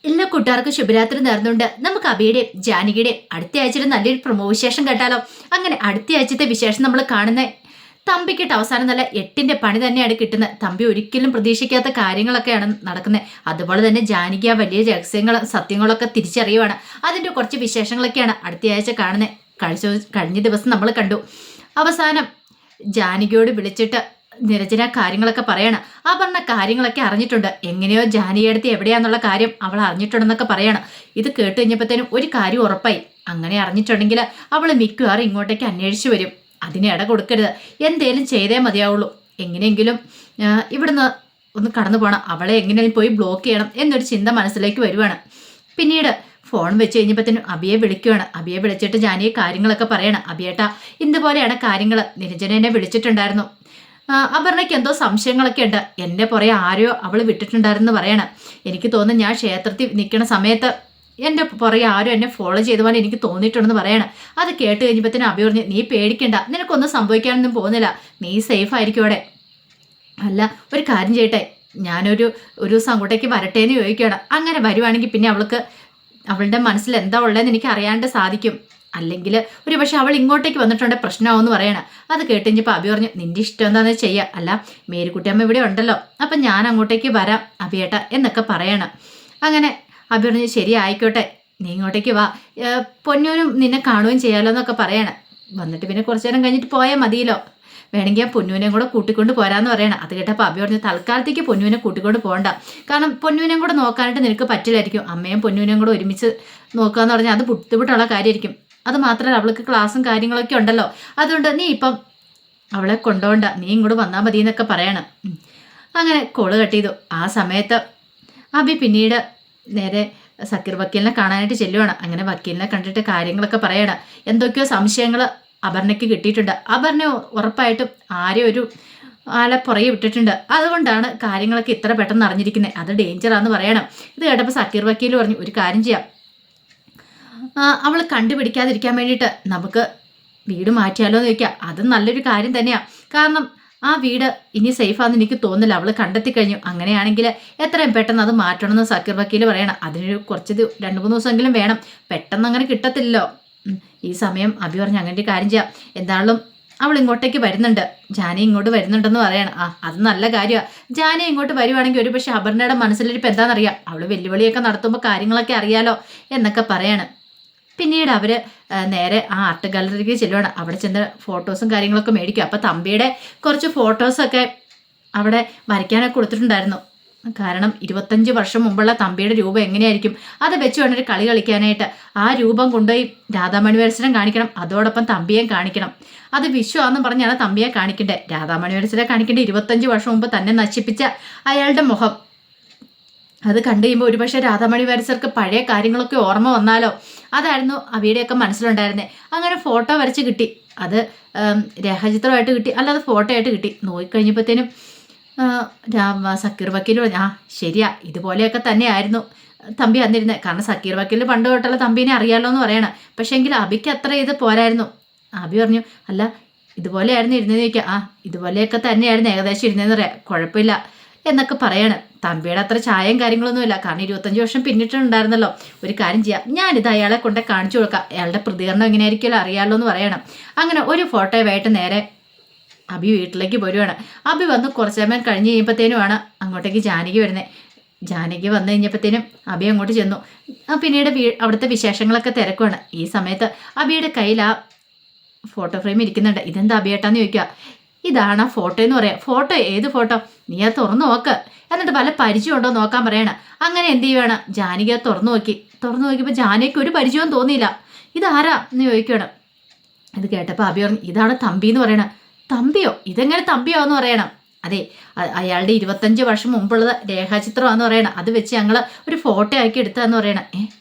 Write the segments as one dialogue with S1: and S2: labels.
S1: എല്ലാ കൂട്ടുകാർക്കും ശുഭരാത്രി നേർന്നുകൊണ്ട് നമുക്ക് അബിയുടെയും ജാനകിയുടെയും അടുത്ത ആഴ്ചയിൽ നല്ലൊരു പ്രൊമോ വിശേഷം കേട്ടാലോ. അങ്ങനെ അടുത്ത ആഴ്ചത്തെ വിശേഷം നമ്മൾ കാണുന്ന തമ്പിക്കിട്ട് അവസാനം നല്ല 8ന്റെ പണി തന്നെയാണ് കിട്ടുന്നത്. തമ്പി ഒരിക്കലും പ്രതീക്ഷിക്കാത്ത കാര്യങ്ങളൊക്കെയാണ് നടക്കുന്നത്. അതുപോലെ തന്നെ ജാനകി ആ വലിയ രഹസ്യങ്ങളും സത്യങ്ങളൊക്കെ തിരിച്ചറിയുവാണ്. അതിന്റെ കുറച്ച് വിശേഷങ്ങളൊക്കെയാണ് അടുത്ത ആഴ്ച കാണുന്നത്. കഴിഞ്ഞ ദിവസം നമ്മൾ കണ്ടു അവസാനം ജാനകിയോട് വിളിച്ചിട്ട് നിരഞ്ജന കാര്യങ്ങളൊക്കെ പറയണം. ആ പറഞ്ഞ കാര്യങ്ങളൊക്കെ അറിഞ്ഞിട്ടുണ്ട്. എങ്ങനെയോ ജാനകിയടുത്ത് എവിടെയാന്നുള്ള കാര്യം അവൾ അറിഞ്ഞിട്ടുണ്ടെന്നൊക്കെ പറയണം. ഇത് കേട്ട് കഴിഞ്ഞപ്പോഴത്തേനും ഒരു കാര്യം ഉറപ്പായി. അങ്ങനെ അറിഞ്ഞിട്ടുണ്ടെങ്കിൽ അവൾ മിക്കവാറും ഇങ്ങോട്ടേക്ക് അന്വേഷിച്ചു വരും. അതിന് ഇട കൊടുക്കരുത്. എന്തേലും ചെയ്തേ മതിയാവുള്ളൂ. എങ്ങനെയെങ്കിലും ഇവിടുന്ന് ഒന്ന് കടന്നു പോകണം. അവളെ എങ്ങനെയും പോയി ബ്ലോക്ക് ചെയ്യണം എന്നൊരു ചിന്ത മനസ്സിലേക്ക് വരുവാണ്. പിന്നീട് ഫോൺ വെച്ച് കഴിഞ്ഞപ്പോഴത്തേനും അബിയെ വിളിക്കുവാണ്. അബിയെ വിളിച്ചിട്ട് ജാനിയെ കാര്യങ്ങളൊക്കെ പറയണം. അബിയേട്ടാ, ഇതുപോലെയാണ് കാര്യങ്ങൾ. നിരഞ്ജനെ വിളിച്ചിട്ടുണ്ടായിരുന്നു. അപർണയ്ക്ക് എന്തോ സംശയങ്ങളൊക്കെ ഉണ്ട്. എന്നെ പുറകെ ആരെയോ അവൾ വിട്ടിട്ടുണ്ടായിരുന്നു പറയണം. എനിക്ക് തോന്നുന്നു ഞാൻ ക്ഷേത്രത്തിൽ നിൽക്കുന്ന സമയത്ത് എൻ്റെ പുറകെ ആരോ എന്നെ ഫോളോ ചെയ്ത പോലെ എനിക്ക് തോന്നിയിട്ടുണ്ടെന്ന് പറയണം. അത് കേട്ട് കഴിഞ്ഞപ്പോഴത്തേനും അഭി പറഞ്ഞു, നീ പേടിക്കണ്ട, നിനക്കൊന്നും സംഭവിക്കാനൊന്നും പോകുന്നില്ല, നീ സേഫ് ആയിരിക്കും അവിടെ. അല്ല, ഒരു കാര്യം ചെയ്യട്ടെ, ഞാനൊരു ദിവസം അങ്ങോട്ടേക്ക് വരട്ടെ എന്ന് ചോദിക്കുകയാണ്. അങ്ങനെ വരുവാണെങ്കിൽ പിന്നെ അവളുടെ മനസ്സിൽ എന്താ ഉള്ളതെന്ന് എനിക്ക് അറിയാണ്ട് സാധിക്കും. അല്ലെങ്കിൽ ഒരു പക്ഷെ അവൾ ഇങ്ങോട്ടേക്ക് വന്നിട്ടുണ്ടെങ്കിൽ പ്രശ്നമാവെന്ന് പറയണം. അത് കേട്ട് കഴിഞ്ഞപ്പോൾ അബി പറഞ്ഞു, നിന്റെ ഇഷ്ടം എന്താണെന്ന് ചെയ്യുക. അല്ല, മേരിക്കുട്ടിയമ്മ ഇവിടെ ഉണ്ടല്ലോ, അപ്പം ഞാൻ അങ്ങോട്ടേക്ക് വരാം അബിയേട്ട എന്നൊക്കെ പറയണം. അങ്ങനെ അബി പറഞ്ഞു, ശരി ആയിക്കോട്ടെ, നീ ഇങ്ങോട്ടേക്ക് വാ, പൊന്നൂനും നിന്നെ കാണുകയും ചെയ്യാലോ എന്നൊക്കെ പറയണം. വന്നിട്ട് പിന്നെ കുറച്ചു നേരം കഴിഞ്ഞിട്ട് പോയാൽ മതിയല്ലോ, വേണമെങ്കിൽ ആ പൊന്നൂനെയും കൂടെ കൂട്ടിക്കൊണ്ട് പോരാന്ന് പറയണം. അത് കേട്ടപ്പോൾ അബി പറഞ്ഞു, തൽക്കാലത്തേക്ക് പൊന്നൂനെ കൂട്ടിക്കൊണ്ട് പോകണ്ട. കാരണം പൊന്നൂനെയും കൂടെ നോക്കാനായിട്ട് നിനക്ക് പറ്റില്ലായിരിക്കും. അമ്മയും പൊന്നൂനെയും കൂടെ ഒരുമിച്ച് നോക്കുകയെന്ന് പറഞ്ഞാൽ അത് ബുദ്ധിമുട്ടുള്ള കാര്യമായിരിക്കും. അത് മാത്രമല്ല, അവൾക്ക് ക്ലാസ്സും കാര്യങ്ങളൊക്കെ ഉണ്ടല്ലോ. അതുകൊണ്ട് നീ ഇപ്പം അവളെ കൊണ്ടുപോകണ്ട, നീ ഇങ്ങോട്ട് വന്നാൽ മതി എന്നൊക്കെ പറയണം. അങ്ങനെ കോള് കട്ട് ചെയ്തു. ആ സമയത്ത് അബി പിന്നീട് നേരെ സക്കീർ വക്കീലിനെ കാണാനായിട്ട് ചെല്ലുവാണ്. അങ്ങനെ വക്കീലിനെ കണ്ടിട്ട് കാര്യങ്ങളൊക്കെ പറയണം. എന്തൊക്കെയോ സംശയങ്ങൾ അപർണയ്ക്ക് കിട്ടിയിട്ടുണ്ട്. അപർണ ഉറപ്പായിട്ടും ആരെ ഒരു ആളെ പുറകെ വിട്ടിട്ടുണ്ട്. അതുകൊണ്ടാണ് കാര്യങ്ങളൊക്കെ ഇത്ര പെട്ടെന്ന് അറിഞ്ഞിരിക്കുന്നത്. അത് ഡേഞ്ചറാന്ന് പറയണം. ഇത് കേട്ടപ്പോൾ സക്കീർ വക്കീൽ പറഞ്ഞു, ഒരു കാര്യം ചെയ്യാം, അവൾ കണ്ടുപിടിക്കാതിരിക്കാൻ വേണ്ടിയിട്ട് നമുക്ക് വീട് മാറ്റിയാലോ എന്ന് ചോദിക്കുക. അത് നല്ലൊരു കാര്യം തന്നെയാണ്. കാരണം ആ വീട് ഇനി സേഫാന്ന് എനിക്ക് തോന്നുന്നില്ല. അവൾ കണ്ടെത്തി കഴിഞ്ഞു. അങ്ങനെയാണെങ്കിൽ എത്രയും പെട്ടെന്ന് അത് മാറ്റണമെന്ന് സക്കീർ വക്കീൽ പറയണം. അതിനൊരു കുറച്ച് 2-3 ദിവസമെങ്കിലും വേണം. പെട്ടെന്ന് അങ്ങനെ കിട്ടത്തില്ലല്ലോ. ഈ സമയം അബി പറഞ്ഞു, അങ്ങനെ ഒരു കാര്യം ചെയ്യാം, എന്തായാലും അവൾ ഇങ്ങോട്ടേക്ക് വരുന്നുണ്ട്, ജാനി ഇങ്ങോട്ട് വരുന്നുണ്ടെന്ന് പറയണം. അത് നല്ല കാര്യമാണ്. ജാനി ഇങ്ങോട്ട് വരുവാണെങ്കിൽ ഒരു പക്ഷേ അപർണയുടെ മനസ്സിലിരിപ്പോൾ എന്താണെന്നറിയാം. അവൾ വെല്ലുവിളിയൊക്കെ നടത്തുമ്പോൾ കാര്യങ്ങളൊക്കെ അറിയാലോ എന്നൊക്കെ പറയണം. പിന്നീട് അവർ നേരെ ആ ആർട്ട് ഗാലറിക്ക് ചെല്ലുവാണ്. അവിടെ ചെന്ന് ഫോട്ടോസും കാര്യങ്ങളൊക്കെ മേടിക്കും. അപ്പോൾ തമ്പിയുടെ കുറച്ച് ഫോട്ടോസൊക്കെ അവിടെ വരയ്ക്കാനൊക്കെ കൊടുത്തിട്ടുണ്ടായിരുന്നു. കാരണം 25 വർഷം മുമ്പുള്ള തമ്പിയുടെ രൂപം എങ്ങനെയായിരിക്കും, അത് വെച്ച് വേണം ഒരു കളി കളിക്കാനായിട്ട്. ആ രൂപം കൊണ്ടുപോയി രാധാമണി മത്സരം കാണിക്കണം, അതോടൊപ്പം തമ്പിയെ കാണിക്കണം. അത് വിശ്വാന്ന് പറഞ്ഞാണ് തമ്പിയെ കാണിക്കേണ്ടത്. രാധാമണി മത്സരം കാണിക്കേണ്ടത് 25 വർഷം മുമ്പ് തന്നെ നശിപ്പിച്ച അയാളുടെ മുഖം. അത് കണ്ടു കഴിയുമ്പോൾ ഒരുപക്ഷെ രാധാമണി വാരിസർക്ക് പഴയ കാര്യങ്ങളൊക്കെ ഓർമ്മ വന്നാലോ. അതായിരുന്നു അവിയുടെയൊക്കെ മനസ്സിലുണ്ടായിരുന്നത്. അങ്ങനെ ഫോട്ടോ വരച്ച് കിട്ടി. അത് രേഖാചിത്രമായിട്ട് കിട്ടി, അല്ലാതെ ഫോട്ടോ ആയിട്ട് കിട്ടി. നോക്കിക്കഴിഞ്ഞപ്പോഴത്തേനും സക്കീർ വക്കീൽ പറഞ്ഞു, ശരിയാ, ഇതുപോലെയൊക്കെ തന്നെയായിരുന്നു തമ്പി വന്നിരുന്നത്. കാരണം സക്കീർ വക്കീൽ പണ്ട് തൊട്ടുള്ള തമ്പീനെ അറിയാലോ എന്ന് പറയണം. പക്ഷേ എങ്കിൽ അബിക്ക് അത്ര ഇത് പോരായിരുന്നു. അബി പറഞ്ഞു, അല്ല ഇതുപോലെയായിരുന്നു ഇരുന്നതെന്ന് ചോദിക്കുക. ഇതുപോലെയൊക്കെ തന്നെയായിരുന്നു ഏകദേശം ഇരുന്നതെന്ന് പറയാം, കുഴപ്പമില്ല എന്നൊക്കെ പറയണം. തമ്പിയുടെ അത്ര ചായയും കാര്യങ്ങളൊന്നുമില്ല. കാരണം 25 വർഷം പിന്നിട്ടുണ്ടായിരുന്നല്ലോ. ഒരു കാര്യം ചെയ്യാം, ഞാനിത് അയാളെ കൊണ്ട് കാണിച്ചു കൊടുക്കാം, അയാളുടെ പ്രതികരണം എങ്ങനെയായിരിക്കുമല്ലോ അറിയാമല്ലോ എന്ന് പറയണം. അങ്ങനെ ഒരു ഫോട്ടോയുമായിട്ട് നേരെ അബി വീട്ടിലേക്ക് പോരുവാണ്. അബി വന്ന് കുറച്ച് സമയം കഴിഞ്ഞ് കഴിയുമ്പോഴത്തേനുമാണ് അങ്ങോട്ടേക്ക് ജാനകി വരുന്നത്. ജാനകി വന്നു കഴിഞ്ഞപ്പോഴത്തേനും അബി അങ്ങോട്ട് ചെന്നു. പിന്നീട് അവിടുത്തെ വിശേഷങ്ങളൊക്കെ തിരക്കുവാണ്. ഈ സമയത്ത് അബിയുടെ കയ്യിൽ ആ ഫോട്ടോ ഫ്രെയിം ഇരിക്കുന്നുണ്ട്. ഇതെന്താ അബിയേട്ടാന്ന് ചോദിക്കുക. ഇതാണ് ആ ഫോട്ടോ എന്ന് പറയാം. ഫോട്ടോ? ഏത് ഫോട്ടോ? നീ അത് തുറന്നു നോക്ക്, എന്നിട്ട് പല പരിചയം ഉണ്ടോ നോക്കാൻ പറയണം. അങ്ങനെ എന്ത് ചെയ്യുവാണ്, ജാനകി അത് തുറന്നു നോക്കിയപ്പോൾ ജാനകിക്ക് ഒരു പരിചയവും തോന്നിയില്ല. ഇതാരാ എന്ന് ചോദിക്കണം. ഇത് കേട്ടപ്പോൾ അബി പറഞ്ഞു, ഇതാണ് തമ്പി എന്ന് പറയണം. തമ്പിയോ? ഇതെങ്ങനെ തമ്പിയോ എന്ന് പറയണം. അതെ, അയാളുടെ 25 വർഷം മുമ്പുള്ളത് രേഖാചിത്രമാണെന്ന് പറയണം. അത് വെച്ച് ഞങ്ങൾ ഒരു ഫോട്ടോ ആക്കി എടുത്തതെന്ന് പറയണം.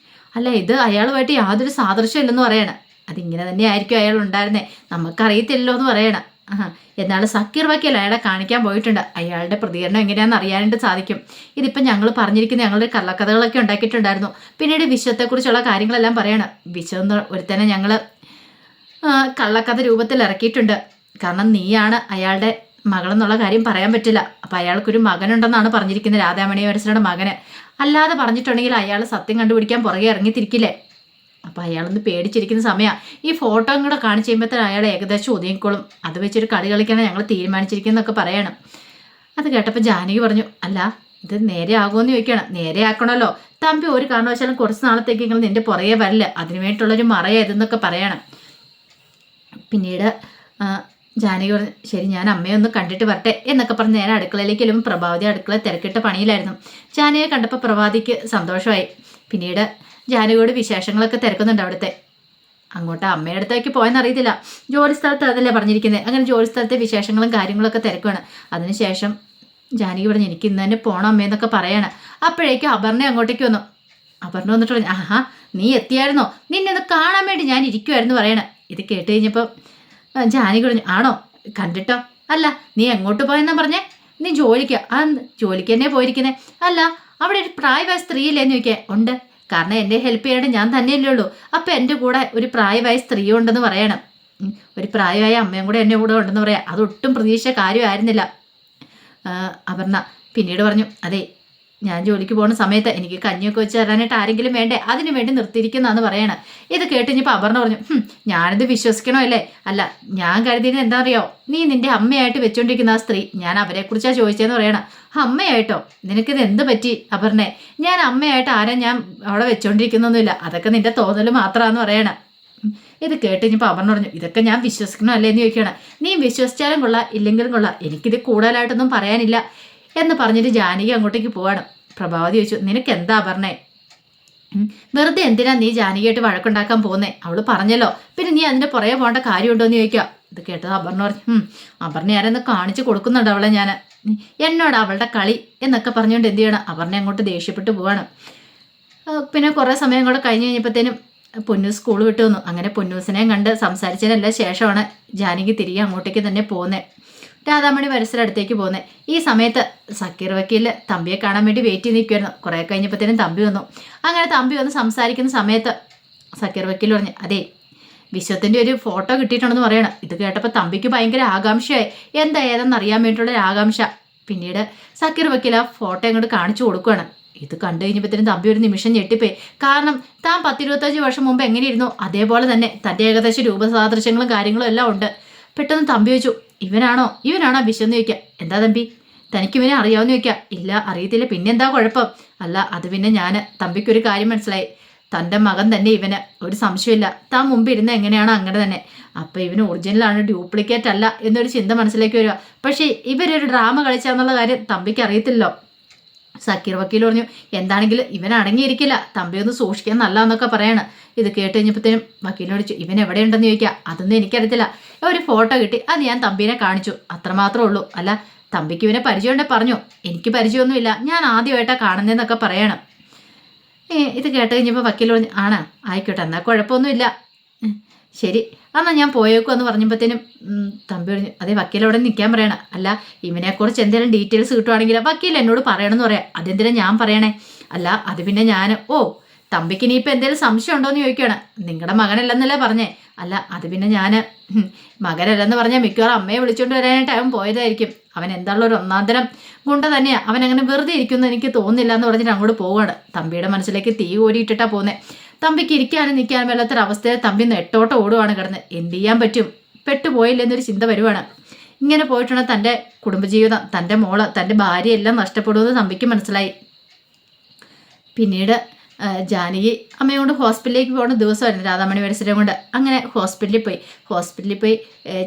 S1: അല്ല, ഇത് അയാളുമായിട്ട് യാതൊരു സാദൃശ്യം ഇല്ലെന്ന് പറയണം. അതിങ്ങനെ തന്നെ ആയിരിക്കും അയാൾ ഉണ്ടായിരുന്നേ, നമുക്കറിയത്തില്ലല്ലോ എന്ന് പറയണം. എന്നാൽ സക്കീർ വക്കീൽ അയാളെ കാണിക്കാൻ പോയിട്ടുണ്ട്. അയാളുടെ പ്രതികരണം എങ്ങനെയാണെന്ന് അറിയാനായിട്ട് സാധിക്കും. ഇതിപ്പം ഞങ്ങൾ പറഞ്ഞിരിക്കുന്ന ഞങ്ങളുടെ കള്ളക്കഥകളൊക്കെ ഉണ്ടാക്കിയിട്ടുണ്ടായിരുന്നു. പിന്നീട് വിശ്വത്തെക്കുറിച്ചുള്ള കാര്യങ്ങളെല്ലാം പറയണം. വിശ്വം ഒരുത്തനെ ഞങ്ങൾ കള്ളക്കഥ രൂപത്തിൽ ഇറക്കിയിട്ടുണ്ട്. കാരണം നീയാണ് അയാളുടെ മകളെന്നുള്ള കാര്യം പറയാൻ പറ്റില്ല. അപ്പം അയാൾക്കൊരു മകനുണ്ടെന്നാണ് പറഞ്ഞിരിക്കുന്നത്, രാധാമണി വരസയുടെ മകന്. അല്ലാതെ പറഞ്ഞിട്ടുണ്ടെങ്കിൽ അയാൾ സത്യം കണ്ടുപിടിക്കാൻ പുറകെ ഇറങ്ങിത്തിരിക്കില്ലേ. അപ്പം അയാളൊന്ന് പേടിച്ചിരിക്കുന്ന സമയമാണ്. ഈ ഫോട്ടോ കൂടെ കാണിച്ച് കഴിയുമ്പോഴത്തേന് അയാൾ ഏകദേശം ഒതുങ്ങിക്കോളും. അത് വെച്ചൊരു കളി കളിക്കാനാണ് ഞങ്ങൾ തീരുമാനിച്ചിരിക്കുന്നതൊക്കെ പറയണം. അത് കേട്ടപ്പോൾ ജാനകി പറഞ്ഞു, അല്ല ഇത് നേരെ ആകുമെന്ന് ചോദിക്കണം. നേരെ ആക്കണമല്ലോ. തമ്പി ഒരു കാരണവശാലും കുറച്ച് നാളത്തേക്ക് നിങ്ങൾ നിൻ്റെ പുറകെ വരില്ല, അതിനു വേണ്ടിയിട്ടുള്ളൊരു മറയായതെന്നൊക്കെ പറയണം. പിന്നീട് ജാനകി പറഞ്ഞു, ശരി ഞാൻ അമ്മയെ ഒന്ന് കണ്ടിട്ട് വരട്ടെ എന്നൊക്കെ പറഞ്ഞ് നേരെ അടുക്കളയിലേക്ക് ചെല്ലുമ്പോൾ പ്രഭാവതി അടുക്കള തിരക്കിട്ട പണിയിലായിരുന്നു. ജാനകിയെ കണ്ടപ്പോൾ പ്രഭാതിക്ക് സന്തോഷമായി. പിന്നീട് ജാനകിയോട് വിശേഷങ്ങളൊക്കെ തിരക്കുന്നുണ്ട് അവിടുത്തെ. അങ്ങോട്ട് അമ്മയുടെ അടുത്തേക്ക് പോയെന്ന് അറിയത്തില്ല, ജോലി സ്ഥലത്ത് അതല്ലേ പറഞ്ഞിരിക്കുന്നത്. അങ്ങനെ ജോലി സ്ഥലത്തെ വിശേഷങ്ങളും കാര്യങ്ങളൊക്കെ തിരക്കുവാണ്. അതിനുശേഷം ജാനകി പറഞ്ഞു, എനിക്ക് ഇന്ന് തന്നെ പോകണം അമ്മയെന്നൊക്കെ പറയാണ്. അപ്പോഴേക്കും അപർണ അങ്ങോട്ടേക്ക് വന്നു. അപർണ വന്നിട്ട് പറഞ്ഞു, ആഹാ നീ എത്തിയായിരുന്നോ, നിന്നെ ഒന്ന് കാണാൻ വേണ്ടി ഞാൻ ഇരിക്കുമായിരുന്നു പറയണേ. ഇത് കേട്ട് കഴിഞ്ഞപ്പോൾ ജാനകി പറഞ്ഞു, ആണോ കണ്ടിട്ടോ. അല്ല നീ എങ്ങോട്ട് പോയെന്നാ പറഞ്ഞേ. നീ ജോലിക്ക്. ജോലിക്ക് തന്നെ പോയിരിക്കുന്നേ. അല്ല അവിടെ ഒരു പ്രായമായ സ്ത്രീ ഇല്ലേന്ന് ചോദിക്കേ. ഉണ്ട്, കാരണം എന്നെ ഹെൽപ്പ് ചെയ്യാണ്ട് ഞാൻ തന്നെയല്ലേ ഉള്ളൂ. അപ്പം എൻ്റെ കൂടെ ഒരു പ്രായമായ സ്ത്രീ ഉണ്ടെന്ന് പറയണം. ഒരു പ്രായമായ അമ്മയും കൂടെ എൻ്റെ കൂടെ ഉണ്ടെന്ന് പറയാം. അതൊട്ടും പ്രതീക്ഷ കാര്യമായിരുന്നില്ല അപർണ. പിന്നീട് പറഞ്ഞു, അതെ ഞാൻ ജോലിക്ക് പോകുന്ന സമയത്ത് എനിക്ക് കഞ്ഞിയൊക്കെ വെച്ച് തരാനായിട്ട് ആരെങ്കിലും വേണ്ടേ, അതിന് വേണ്ടി നിർത്തിയിരിക്കുന്നതെന്ന് പറയണം. ഇത് കേട്ടിഞ്ഞപ്പോൾ അപർണ പറഞ്ഞു, ഞാനിത് വിശ്വസിക്കണോ അല്ലേ. അല്ല ഞാൻ കരുതിയത് എന്താ അറിയോ, നീ നിന്റെ അമ്മയായിട്ട് വെച്ചോണ്ടിരിക്കുന്ന ആ സ്ത്രീ, ഞാൻ അവരെക്കുറിച്ചാണ് ചോദിച്ചതെന്ന് പറയണം. അമ്മയായിട്ടോ, നിനക്കിത് എന്ത് പറ്റി അപർണേ. ഞാൻ അമ്മയായിട്ട് ആരും ഞാൻ അവിടെ വെച്ചോണ്ടിരിക്കുന്നൊന്നുമില്ല, അതൊക്കെ നിന്റെ തോന്നൽ മാത്രമാണെന്ന് പറയണം. ഇത് കേട്ടിഞ്ഞപ്പോൾ അപർണ പറഞ്ഞു, ഇതൊക്കെ ഞാൻ വിശ്വസിക്കണോ അല്ലേ എന്ന് ചോദിക്കണം. നീ വിശ്വസിച്ചാലും കൊള്ളാം ഇല്ലെങ്കിലും കൊള്ളാം, എനിക്കിത് കൂടുതലായിട്ടൊന്നും പറയാനില്ല എന്ന് പറഞ്ഞിട്ട് ജാനകി അങ്ങോട്ടേക്ക് പോവാണ്. പ്രഭാവതി ചോദിച്ചു, നിനക്ക് എന്താ അപർണേ, വെറുതെ എന്തിനാ നീ ജാനകിയായിട്ട് വഴക്കുണ്ടാക്കാൻ പോകുന്നേ. അവള് പറഞ്ഞല്ലോ, പിന്നെ നീ അതിന്റെ പുറകെ പോകേണ്ട കാര്യമുണ്ടോ എന്ന് ചോദിക്കുക. ഇത് കേട്ടത് അപർണ പറഞ്ഞു, അപർണ ആരെന്ന് കാണിച്ചു കൊടുക്കുന്നുണ്ട് അവളെ ഞാൻ, എന്നോട് അവളുടെ കളി എന്നൊക്കെ പറഞ്ഞുകൊണ്ട് എന്ത് ചെയ്യണം, അപർണ അങ്ങോട്ട് ദേഷ്യപ്പെട്ട് പോവാണ്. പിന്നെ കുറേ സമയം കൂടെ കഴിഞ്ഞ് കഴിഞ്ഞപ്പോഴത്തേനും പൊന്നൂസ് സ്കൂൾ വിട്ടു വന്നു. അങ്ങനെ പൊന്നൂസിനെയും കണ്ട് സംസാരിച്ചതിനെല്ലാം ശേഷമാണ് ജാനകി തിരികെ അങ്ങോട്ടേക്ക് തന്നെ പോകുന്നത്, രാധാമണി വരസയുടെ അടുത്തേക്ക് പോകുന്നത്. ഈ സമയത്ത് സക്കീർ വക്കീൽ തമ്പിയെ കാണാൻ വേണ്ടി വെയിറ്റ് ചെയ്ത് നിൽക്കുമായിരുന്നു. കുറേ കഴിഞ്ഞപ്പോഴത്തേനും തമ്പി വന്നു. അങ്ങനെ തമ്പി വന്ന് സംസാരിക്കുന്ന സമയത്ത് സക്കീർ വക്കീൽ പറഞ്ഞു, അതെ വിശ്വത്തിൻ്റെ ഒരു ഫോട്ടോ കിട്ടിയിട്ടുണ്ടെന്ന് പറയണം. ഇത് കേട്ടപ്പോൾ തമ്പിക്ക് ഭയങ്കര ആകാംക്ഷയായി, എന്താ ഏതെന്ന് അറിയാൻ വേണ്ടിയിട്ടുള്ള ആകാംക്ഷ. പിന്നീട് സക്കീർ വക്കീൽ ആ ഫോട്ടോ അങ്ങോട്ട് കാണിച്ചു കൊടുക്കുകയാണ്. ഇത് കണ്ടു കഴിഞ്ഞപ്പോഴത്തേനും തമ്പി ഒരു നിമിഷം ഞെട്ടിപ്പോയി. കാരണം താൻ 10-25 വർഷം മുമ്പ് എങ്ങനെയിരുന്നു അതേപോലെ തന്നെ തൻ്റെ ഏകദേശം രൂപസാദൃശ്യങ്ങളും കാര്യങ്ങളും എല്ലാം ഉണ്ട്. പെട്ടെന്ന് തമ്പി ചോദിച്ചു, ഇവനാണോ വിശ്വന്ന് ചോദിക്കുക. എന്താ തമ്പി തനിക്ക് ഇവനെ അറിയാമെന്ന് ചോദിക്കുക. ഇല്ല അറിയത്തില്ല, പിന്നെന്താ കുഴപ്പം. അല്ല അത് പിന്നെ ഞാൻ തമ്പിക്കൊരു കാര്യം മനസ്സിലായി, തൻ്റെ മകൻ തന്നെ ഇവന്, ഒരു സംശയമില്ല. താൻ മുമ്പ് ഇരുന്ന എങ്ങനെയാണോ അങ്ങനെ തന്നെ. അപ്പം ഇവന് ഒറിജിനലാണ്, ഡ്യൂപ്ലിക്കേറ്റ് അല്ല എന്നൊരു ചിന്ത മനസ്സിലേക്ക് വരിക. പക്ഷേ ഇവരൊരു ഡ്രാമ കളിച്ചാന്നുള്ള കാര്യം തമ്പിക്ക് അറിയത്തില്ലോ. സക്കീർ വക്കീൽ പറഞ്ഞു, എന്താണെങ്കിലും ഇവൻ അടങ്ങിയിരിക്കില്ല, തമ്പി ഒന്ന് സൂക്ഷിക്കാൻ നല്ല എന്നൊക്കെ പറയണം. ഇത് കേട്ട് കഴിഞ്ഞപ്പോഴത്തേനും വക്കീലിനോട് ചോദിച്ചു, ഇവൻ എവിടെയുണ്ടെന്ന് ചോദിക്കുക. അതൊന്നും എനിക്കറിയത്തില്ല, ഒരു ഫോട്ടോ കിട്ടി, അത് ഞാൻ തമ്പീനെ കാണിച്ചു, അത്രമാത്രമേ ഉള്ളൂ. അല്ല തമ്പിക്ക് ഇവനെ പരിചയമുണ്ടെ പറഞ്ഞു, എനിക്ക് പരിചയമൊന്നുമില്ല, ഞാൻ ആദ്യമായിട്ടാണ് കാണുന്നതെന്നൊക്കെ പറയണം. ഇത് കേട്ട് കഴിഞ്ഞപ്പോൾ വക്കീൽ പറഞ്ഞു, ആണോ ആയിക്കോട്ടെ എന്നാൽ കുഴപ്പമൊന്നുമില്ല, ശരി എന്നാൽ ഞാൻ പോയേക്കും എന്ന് പറഞ്ഞപ്പോഴത്തേനും തമ്പി പറഞ്ഞു, അതേ വക്കീൽ അവിടെ നിൽക്കാൻ പറയണം. അല്ല ഇവനെക്കുറിച്ച് എന്തെങ്കിലും ഡീറ്റെയിൽസ് കിട്ടുവാണെങ്കിൽ വക്കീൽ എന്നോട് പറയണമെന്ന് പറയാം. അതെന്തിനാ ഞാൻ പറയണേ. അല്ല അത് പിന്നെ ഞാൻ തമ്പിക്ക് ഇനിയിപ്പോൾ എന്തെങ്കിലും സംശയം ഉണ്ടോ എന്ന് ചോദിക്കുകയാണ്. നിങ്ങളുടെ മകനല്ലെന്നല്ലേ പറഞ്ഞേ. അല്ല അത് പിന്നെ ഞാൻ മകനല്ലെന്ന് പറഞ്ഞാൽ മിക്കവാറും അമ്മയെ വിളിച്ചുകൊണ്ട് വരാനായിട്ട് അവൻ പോയതായിരിക്കും. അവൻ എന്താണല്ലോ ഒരു ഒന്നാന്തരം ഗുണ്ട തന്നെയാണ്, അവൻ അങ്ങനെ വെറുതെ ഇരിക്കുമെന്ന് എനിക്ക് തോന്നുന്നില്ല എന്ന് പറഞ്ഞിട്ട് അങ്ങോട്ട് പോവുകയാണ്. തമ്പിയുടെ മനസ്സിലേക്ക് തീ കോരിയിട്ടിട്ടാണ് പോകുന്നത്. തമ്പിക്ക് ഇരിക്കാനും നിൽക്കാനും വല്ലാത്തൊരവസ്ഥയിൽ തമ്പി നെട്ടോട്ട് ഓടുവാണ് കിടന്ന്. എന്ത് ചെയ്യാൻ പറ്റും, പെട്ടുപോയില്ലെന്നൊരു ചിന്ത വരുവാണ്. ഇങ്ങനെ പോയിട്ടുണ്ടെങ്കിൽ തൻ്റെ കുടുംബജീവിതം, തൻ്റെ മോള്, തൻ്റെ ഭാര്യ എല്ലാം നഷ്ടപ്പെടുമെന്ന് തമ്പിക്ക് മനസ്സിലായി. പിന്നീട് ജാനകി അമ്മയെ കൊണ്ട് ഹോസ്പിറ്റലിലേക്ക് പോകുന്ന ദിവസമായിരുന്നു, രാധാമണി വരസരെ കൊണ്ട്. അങ്ങനെ ഹോസ്പിറ്റലിൽ പോയി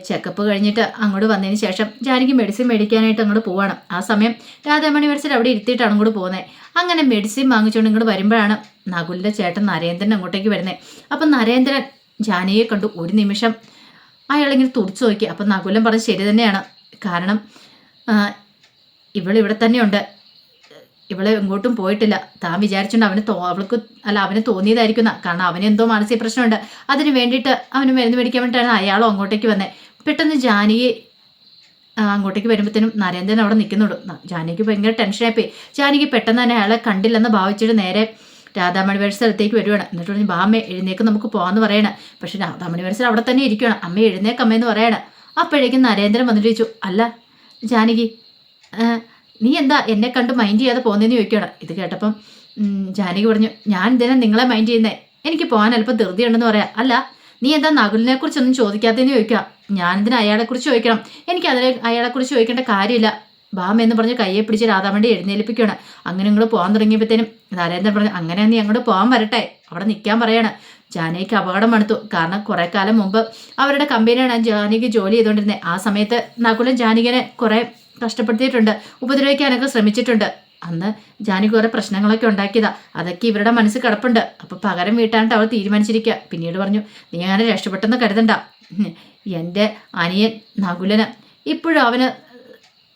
S1: ചെക്കപ്പ് കഴിഞ്ഞിട്ട് അങ്ങോട്ട് വന്നതിന് ശേഷം ജാനകി മെഡിസിൻ മേടിക്കാനായിട്ട് അങ്ങോട്ട് പോവാണ്. ആ സമയം രാധാമണി വരസർ അവിടെ ഇരുത്തിയിട്ടാണ് അങ്ങോട്ട് പോകുന്നത്. അങ്ങനെ മെഡിസിൻ വാങ്ങിച്ചുകൊണ്ട് ഇങ്ങോട്ട് വരുമ്പോഴാണ് നകുലിൻ്റെ ചേട്ടൻ നരേന്ദ്രൻ അങ്ങോട്ടേക്ക് വരുന്നത്. അപ്പം നരേന്ദ്രൻ ജാനകിയെ കണ്ടു. ഒരു നിമിഷം അയാളിങ്ങനെ തുറച്ചു നോക്കി. അപ്പം നകുലൻ പറഞ്ഞ് ശരി തന്നെയാണ്, കാരണം ഇവളിവിടെ തന്നെയുണ്ട്, ഇവളെ എങ്ങോട്ടും പോയിട്ടില്ല. താൻ വിചാരിച്ചുകൊണ്ട് അവന് തോന്നിയതായിരിക്കുന്ന, കാരണം അവന് എന്തോ മാനസിക പ്രശ്നമുണ്ട്, അതിന് വേണ്ടിയിട്ട് അവന് മരുന്ന് മേടിക്കാൻ വേണ്ടിയിട്ടാണ് അയാളും അങ്ങോട്ടേക്ക് വന്നത്. പെട്ടെന്ന് ജാനകി അങ്ങോട്ടേക്ക് വരുമ്പോഴത്തേനും നരേന്ദ്രൻ അവിടെ നിൽക്കുന്നുള്ളൂ. ജാനകിക്ക് ഭയങ്കര ടെൻഷനായിപ്പോയി. ജാനകി പെട്ടെന്ന് തന്നെ അയാളെ കണ്ടില്ലെന്ന് ഭാവിച്ചിട്ട് നേരെ രാധാമണി വരസ സ്ഥലത്തേക്ക് വരുവാണ്. എന്നിട്ട് പറഞ്ഞു, ബാമ്മ എഴുന്നേക്ക് നമുക്ക് പോകാമെന്ന് പറയണം. പക്ഷെ രാധാമണി വരസ അവിടെ തന്നെ ഇരിക്കുകയാണ്. അമ്മ എഴുന്നേക്കമ്മയെന്ന് പറയണം. അപ്പോഴേക്കും നരേന്ദ്രൻ വന്നിട്ട് ചോദിച്ചു, അല്ല ജാനകി നീ എന്താ എന്നെ കണ്ട് മൈൻഡ് ചെയ്യാതെ പോകുന്നതെന്ന് ചോദിക്കണം. ഇത് കേട്ടപ്പം ജാനകി പറഞ്ഞു, ഞാൻ എന്തിനാ നിങ്ങളെ മൈൻഡ് ചെയ്യുന്നേ, എനിക്ക് പോകാൻ അല്പം ധൃതിയുണ്ടെന്ന് പറയാം. അല്ല നീ എന്താ നകുലിനെ കുറിച്ചൊന്നും ചോദിക്കാത്തതെന്ന് ചോദിക്കാം. ഞാനെന്തിനാ അയാളെക്കുറിച്ച് ചോദിക്കണം, എനിക്ക് അയാളെക്കുറിച്ച് ചോദിക്കേണ്ട കാര്യമില്ല. ബാം എന്ന് പറഞ്ഞ് കയ്യെ പിടിച്ച് രാധാമണ്ടി എഴുന്നേൽപ്പിക്കുകയാണ്. അങ്ങനെ ഇങ്ങോട്ട് പോകാൻ തുടങ്ങിയപ്പോഴത്തേനും നരേന്ദ്രൻ പറഞ്ഞു, അങ്ങനെ നീ അങ്ങോട്ട് പോകാൻ വരട്ടെ, അവിടെ നിൽക്കാൻ പറയാണ്. ജാനകിക്ക് അപകടം മണത്തു. കാരണം കുറെ കാലം മുമ്പ് അവരുടെ കമ്പനിയാണ് ജാനകി ജോലി ചെയ്തുകൊണ്ടിരുന്നത്. ആ സമയത്ത് നകുലൻ ജാനകിനെ കുറെ കഷ്ടപ്പെടുത്തിയിട്ടുണ്ട്, ഉപദ്രവിക്കാനൊക്കെ ശ്രമിച്ചിട്ടുണ്ട്. അന്ന് ജാനകി കുറെ പ്രശ്നങ്ങളൊക്കെ ഉണ്ടാക്കിയതാ. അതൊക്കെ ഇവരുടെ മനസ്സിൽ കിടപ്പുണ്ട്. അപ്പൊ പകരം വീട്ടാനായിട്ട് അവൾ തീരുമാനിച്ചിരിക്കുക. പിന്നീട് പറഞ്ഞു, നീ അങ്ങനെ രക്ഷപ്പെട്ടെന്ന് കരുതണ്ട. എൻ്റെ അനിയൻ നകുലന് ഇപ്പോഴും അവന്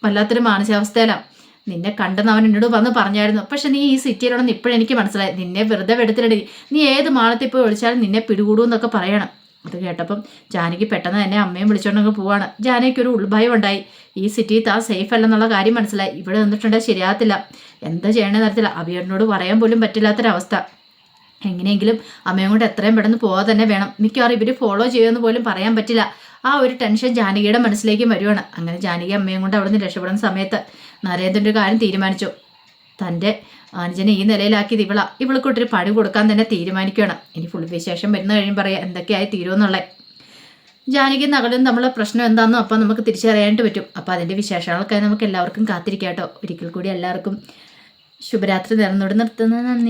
S1: വല്ലാത്തൊരു മാനസികാവസ്ഥയിലാണ്. നിന്നെ കണ്ടെന്ന് അവൻ എന്നോട് വന്ന് പറഞ്ഞായിരുന്നു. പക്ഷെ നീ ഈ സിറ്റിയിലുണ്ടെന്ന് ഇപ്പോഴെനിക്ക് മനസ്സിലായി. നിന്നെ വെറുതെ വെടുത്തിടടി, നീ ഏത് മാളത്തിൽ പോയി വിളിച്ചാലും നിന്നെ പിടികൂടുമെന്നൊക്കെ പറയണം. അത് കേട്ടപ്പം ജാനകി പെട്ടെന്ന് തന്നെ അമ്മയും വിളിച്ചോണ്ടങ്ങ് പോവാണ്. ജാനകിക്ക് ഒരു ഉൾഭയം ഉണ്ടായി. ഈ സിറ്റി താൻ സേഫ് അല്ലെന്നുള്ള കാര്യം മനസ്സിലായി. ഇവിടെ നിന്നിട്ടുണ്ടെങ്കിൽ ശരിയാകത്തില്ല, എന്താ ചെയ്യണമെന്ന് അറിയത്തില്ല. അഭിയോടിനോട് പറയാൻ പോലും പറ്റില്ലാത്തൊരവസ്ഥ. എങ്ങനെയെങ്കിലും അമ്മയും കൊണ്ട് എത്രയും പെട്ടെന്ന് പോകാൻ തന്നെ വേണം. മിക്കവാറും ഇവർ ഫോളോ ചെയ്യുമെന്ന് പോലും പറയാൻ പറ്റില്ല. ആ ഒരു ടെൻഷൻ ജാനകിയുടെ മനസ്സിലേക്കും വരുവാണ്. അങ്ങനെ ജാനകി അമ്മയും കൊണ്ട് അവിടെ നിന്ന് രക്ഷപ്പെടുന്ന സമയത്ത് നരേന്ദ്രൻ്റെ ഒരു കാര്യം തീരുമാനിച്ചു. തൻ്റെ അനുജനെ ഈ നിലയിലാക്കിയത് ഇവൾക്കൊട്ടൊരു പണി കൊടുക്കാൻ തന്നെ തീരുമാനിക്കുകയാണ്. ഇനി ഫുൾ വിശേഷം വരുന്ന കഴിയും പറയാം എന്തൊക്കെയായി തീരുമെന്നുള്ളത്. ജാനകി നഗലും തമ്മിലുള്ള പ്രശ്നം എന്താണെന്നും അപ്പം നമുക്ക് തിരിച്ചറിയാനായിട്ട് പറ്റും. അപ്പം അതിൻ്റെ വിശേഷങ്ങൾക്കായി നമുക്ക് എല്ലാവർക്കും കാത്തിരിക്കാം കേട്ടോ. ഒരിക്കൽ കൂടി എല്ലാവർക്കും ശുഭരാത്രി നേർന്നോട് നിർത്തുന്നത്. നന്ദി.